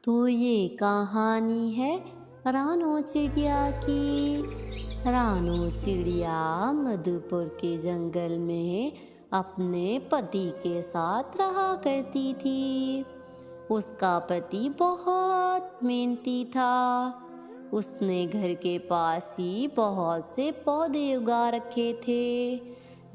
तो ये कहानी है रानो चिड़िया की। रानो चिड़िया मधुपुर के जंगल में अपने पति के साथ रहा करती थी। उसका पति बहुत मेहनती था। उसने घर के पास ही बहुत से पौधे उगा रखे थे,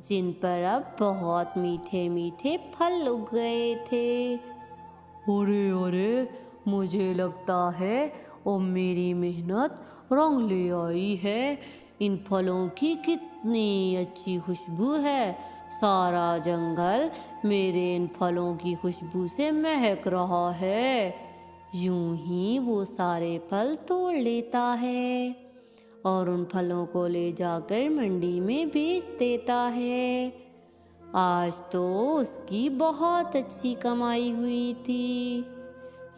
जिन पर अब बहुत मीठे मीठे फल उग गए थे। अरे अरे, मुझे लगता है और मेरी मेहनत रंग ले आई है। इन फलों की कितनी अच्छी खुशबू है। सारा जंगल मेरे इन फलों की खुशबू से महक रहा है। यूं ही वो सारे फल तोड़ लेता है और उन फलों को ले जाकर मंडी में बेच देता है। आज तो उसकी बहुत अच्छी कमाई हुई थी।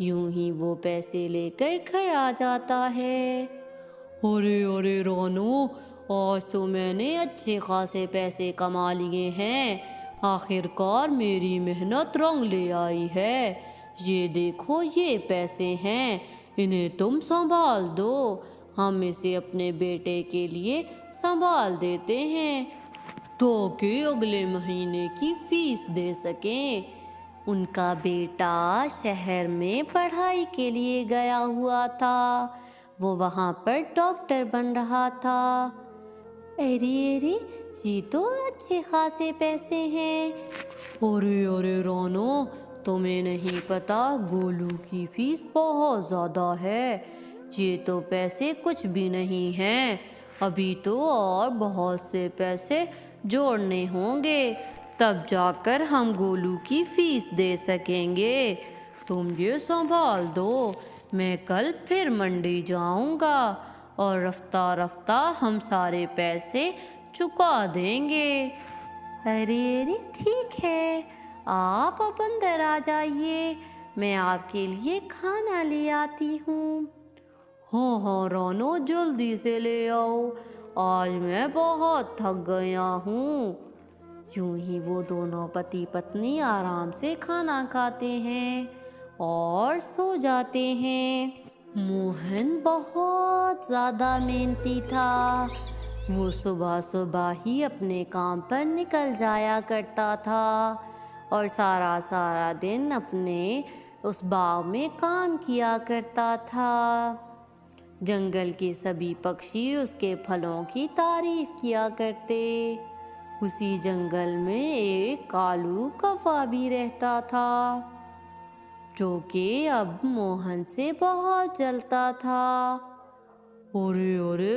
यूं ही वो पैसे लेकर घर आ जाता है। अरे अरे रानो, आज तो मैंने अच्छे खासे पैसे कमा लिए हैं। आखिरकार मेरी मेहनत रंग ले आई है। ये देखो, ये पैसे हैं, इन्हें तुम संभाल दो। हम इसे अपने बेटे के लिए संभाल देते हैं ताकि अगले महीने की फीस दे सकें। उनका बेटा शहर में पढ़ाई के लिए गया हुआ था। वो वहाँ पर डॉक्टर बन रहा था। अरे अरे, ये तो अच्छे खासे पैसे हैं। अरे अरे रानो, तुम्हें नहीं पता, गोलू की फीस बहुत ज़्यादा है। ये तो पैसे कुछ भी नहीं हैं। अभी तो और बहुत से पैसे जोड़ने होंगे, तब जाकर हम गोलू की फीस दे सकेंगे। तुम ये संभाल दो, मैं कल फिर मंडी जाऊंगा और रफ्ता रफ्ता हम सारे पैसे चुका देंगे। अरे अरे, ठीक है, आप अब अंदर आ जाइए, मैं आपके लिए खाना ले आती हूँ। हाँ हाँ रानो, जल्दी से ले आओ, आज मैं बहुत थक गया हूँ। यूं ही वो दोनों पति पत्नी आराम से खाना खाते हैं और सो जाते हैं। मोहन बहुत ज़्यादा मेहनती था। वो सुबह सुबह ही अपने काम पर निकल जाया करता था और सारा सारा दिन अपने उस बाग में काम किया करता था। जंगल के सभी पक्षी उसके फलों की तारीफ किया करते। उसी जंगल में एक कालू कौवा भी रहता था, जो कि अब मोहन से बहुत जलता था। अरे अरे,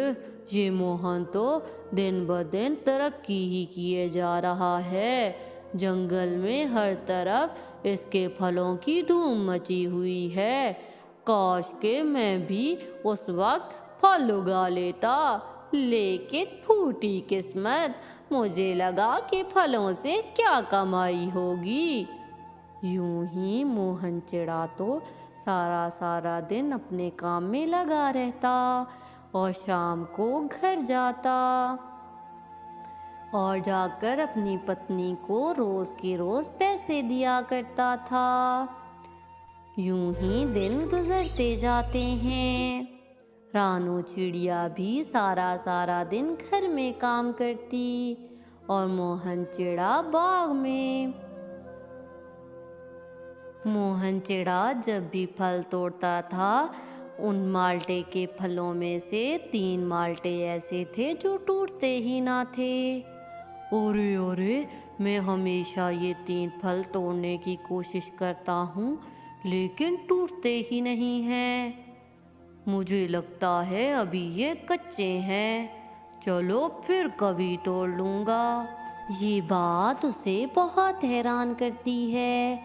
ये मोहन तो दिन ब दिन तरक्की ही किए जा रहा है। जंगल में हर तरफ इसके फलों की धूम मची हुई है। काश के मैं भी उस वक्त फल उगा लेता, लेकिन फूटी किस्मत, मुझे लगा कि फलों से क्या कमाई होगी। यूं ही मोहन चिड़ा तो सारा सारा दिन अपने काम में लगा रहता और शाम को घर जाता और जाकर अपनी पत्नी को रोज के रोज पैसे दिया करता था। यूं ही दिन गुजरते जाते हैं। रानो चिड़िया भी सारा सारा दिन घर में काम करती और मोहन चिड़ा बाग में। मोहन चिड़ा जब भी फल तोड़ता था, उन माल्टे के फलों में से 3 माल्टे ऐसे थे जो टूटते ही ना थे। अरे अरे, मैं हमेशा ये 3 फल तोड़ने की कोशिश करता हूँ, लेकिन टूटते ही नहीं हैं। मुझे लगता है अभी ये कच्चे हैं। चलो फिर कभी तोड़ लूँगा। ये बात उसे बहुत हैरान करती है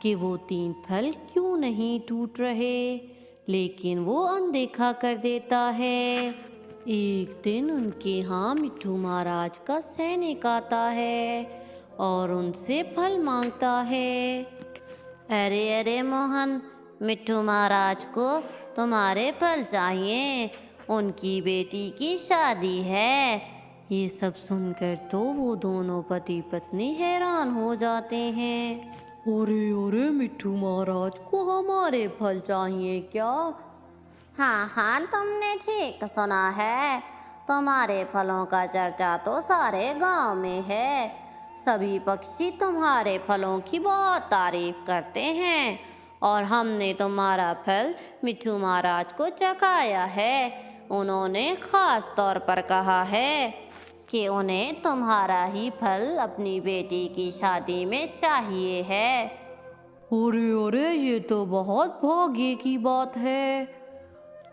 कि वो 3 फल क्यों नहीं टूट रहे, लेकिन वो अनदेखा कर देता है। एक दिन उनके यहाँ मिट्ठू महाराज का सैनिक आता है और उनसे फल मांगता है। अरे अरे मोहन, मिट्ठू महाराज को तुम्हारे फल चाहिए, उनकी बेटी की शादी है। ये सब सुनकर तो वो दोनों पति पत्नी हैरान हो जाते हैं। अरे अरे मिट्ठू महाराज को हमारे फल चाहिए क्या? हाँ हाँ, तुमने ठीक सुना है। तुम्हारे फलों का चर्चा तो सारे गांव में है। सभी पक्षी तुम्हारे फलों की बहुत तारीफ करते हैं और हमने तुम्हारा फल मिट्ठू महाराज को चखाया है। उन्होंने खास तौर पर कहा है कि उन्हें तुम्हारा ही फल अपनी बेटी की शादी में चाहिए है। अरे अरे, ये तो बहुत भाग्य की बात है।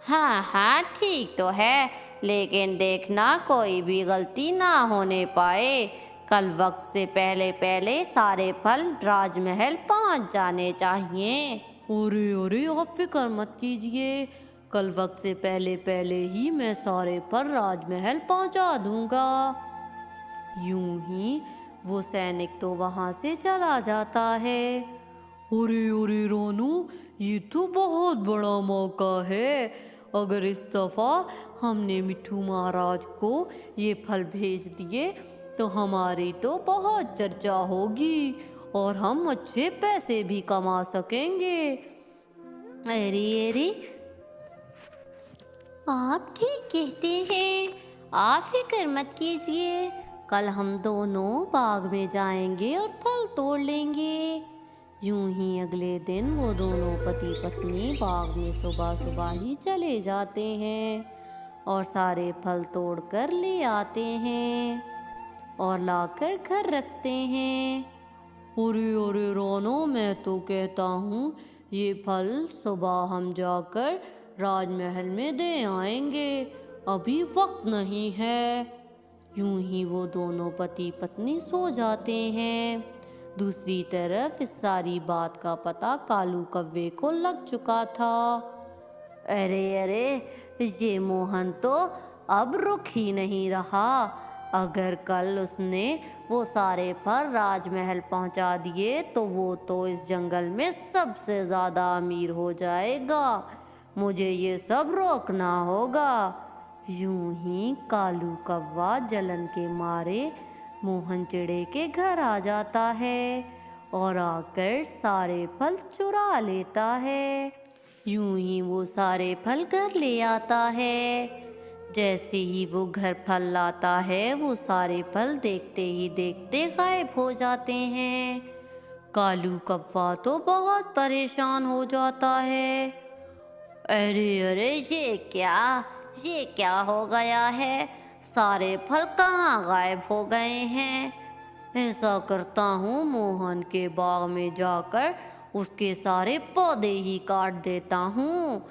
हाँ हाँ, ठीक तो है, लेकिन देखना कोई भी गलती ना होने पाए। कल वक्त से पहले पहले सारे फल राजमहल पहुंच जाने चाहिए। अरे अरे, आप फिक्र मत कीजिए, कल वक्त से पहले पहले ही मैं सारे फल राजमहल पहुंचा दूंगा। यूं ही वो सैनिक तो वहां से चला जाता है। अरे अरे रानू, ये तो बहुत बड़ा मौका है। अगर इस दफा हमने मिट्ठू महाराज को ये फल भेज दिए तो हमारी तो बहुत चर्चा होगी और हम अच्छे पैसे भी कमा सकेंगे। अरे अरे, आप ठीक कहते हैं। आप फिक्र मत कीजिए, कल हम दोनों बाग में जाएंगे और फल तोड़ लेंगे। यूं ही अगले दिन वो दोनों पति पत्नी बाग में सुबह सुबह ही चले जाते हैं और सारे फल तोड़ कर ले आते हैं और लाकर घर रखते हैं। अरे अरे रानो, मैं तो कहता हूँ ये फल सुबह हम जाकर राजमहल में दे आएंगे, अभी वक्त नहीं है। यूं ही वो दोनों पति पत्नी सो जाते हैं। दूसरी तरफ इस सारी बात का पता कालू कव्वे को लग चुका था। अरे अरे, ये मोहन तो अब रुक ही नहीं रहा। अगर कल उसने वो सारे फल राजमहल पहुंचा दिए तो वो तो इस जंगल में सबसे ज़्यादा अमीर हो जाएगा। मुझे ये सब रोकना होगा। यूं ही कालू कव्वा जलन के मारे मोहन चिड़े के घर आ जाता है और आकर सारे फल चुरा लेता है। यूं ही वो सारे फल घर ले आता है। जैसे ही वो घर फल लाता है वो सारे फल देखते ही देखते गायब हो जाते हैं। कालू कव्वा तो बहुत परेशान हो जाता है। अरे अरे, ये क्या हो गया है? सारे फल कहाँ गायब हो गए हैं? ऐसा करता हूँ, मोहन के बाग में जाकर उसके सारे पौधे ही काट देता हूँ,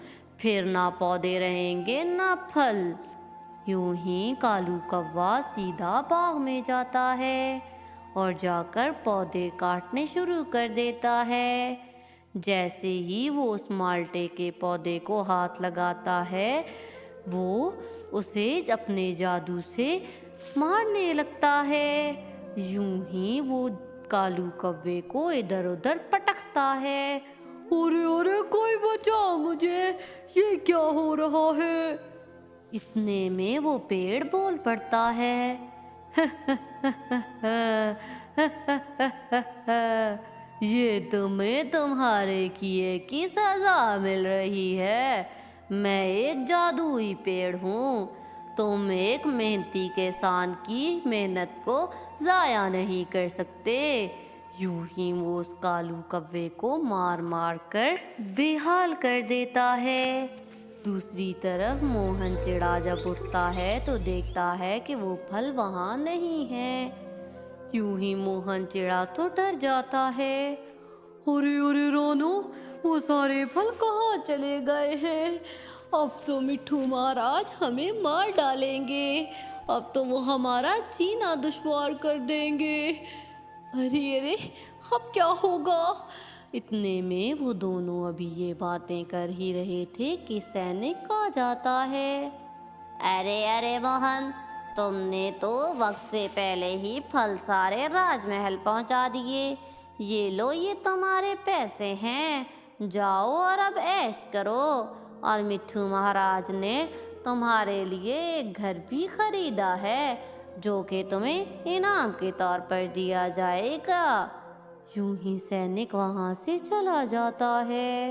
फिर ना पौधे रहेंगे ना फल। यूं ही कालू कव्वा सीधा बाग में जाता है और जाकर पौधे काटने शुरू कर देता है। जैसे ही वो उस माल्टे के पौधे को हाथ लगाता है वो उसे अपने जादू से मारने लगता है। यूं ही वो कालू कव्वे को इधर उधर पटकता है। अरे अरे, कोई बचाओ मुझे, ये क्या हो रहा है? इतने में वो पेड़ बोल पड़ता है। ये तुम्हें तुम्हारे किए की सजा मिल रही है। मैं एक जादुई पेड़ हूँ। तुम एक मेहनती किसान की मेहनत को ज़ाया नहीं कर सकते। यूं ही वो उस कालू कव्वे को मार मार कर बेहाल कर देता है। दूसरी तरफ मोहन चिड़ा जब उठता है तो देखता है कि वो फल वहाँ नहीं है। यूं ही मोहन चिड़ा तो डर जाता है। अरे अरे रानो, वो सारे फल कहाँ चले गए हैं? अब तो मिट्ठू महाराज हमें मार डालेंगे। अब तो वो हमारा जीना दुश्वार कर देंगे। अरे अरे, अब क्या होगा? इतने में वो दोनों अभी ये बातें कर ही रहे थे कि सैनिक आ जाता है। अरे अरे मोहन, तुमने तो वक्त से पहले ही फल सारे राजमहल पहुंचा दिए। ये लो, ये तुम्हारे पैसे हैं, जाओ और अब ऐश करो। और मिट्ठू महाराज ने तुम्हारे लिए एक घर भी खरीदा है जो कि तुम्हें इनाम के तौर पर दिया जाएगा। यूं ही सैनिक वहां से चला जाता है।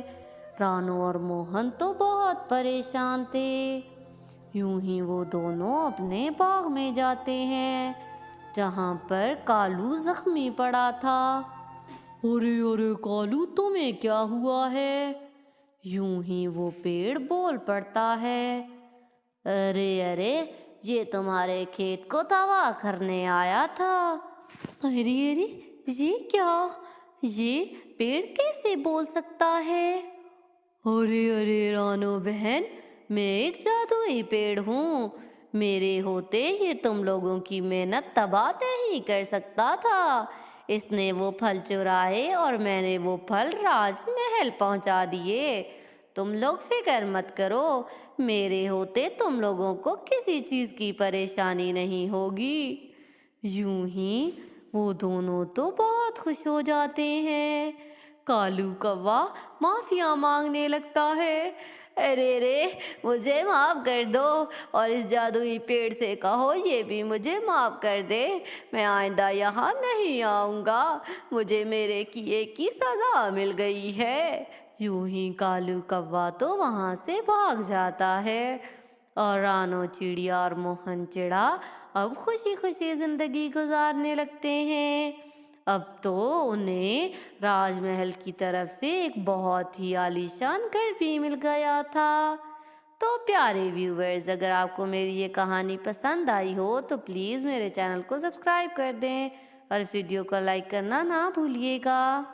रानू और मोहन तो बहुत परेशान थे। यूं ही वो दोनों अपने बाग में जाते हैं जहां पर कालू जख्मी पड़ा था। अरे अरे कालू, तुम्हें क्या हुआ है? यूं ही वो पेड़ बोल पड़ता है। अरे अरे, ये तुम्हारे खेत को तबाह करने आया था। अरे अरे, ये क्या? ये पेड़ कैसे बोल सकता है? अरे अरे रानो बहन, मैं एक जादुई पेड़ हूँ। मेरे होते ये तुम लोगों की मेहनत तबाह नहीं कर सकता था। इसने वो फल चुराए और मैंने वो फल राजमहल पहुंचा दिए। तुम लोग फिक्र मत करो, मेरे होते तुम लोगों को किसी चीज़ की परेशानी नहीं होगी। यूं ही वो दोनों तो बहुत खुश हो जाते हैं। कालू कौवा माफिया मांगने लगता है। अरे रे, मुझे माफ कर दो और इस जादुई पेड़ से कहो ये भी मुझे माफ कर दे। मैं आइंदा यहाँ नहीं आऊँगा। मुझे मेरे किए की सजा मिल गई है। यूं ही कालू कौवा तो वहां से भाग जाता है और रानो चिड़िया और मोहन चिड़ा अब खुशी खुशी जिंदगी गुजारने लगते हैं। अब तो उन्हें राजमहल की तरफ से एक बहुत ही आलीशान घर भी मिल गया था। तो प्यारे व्यूवर्स, अगर आपको मेरी ये कहानी पसंद आई हो तो प्लीज़ मेरे चैनल को सब्सक्राइब कर दें और इस वीडियो को लाइक करना ना भूलिएगा।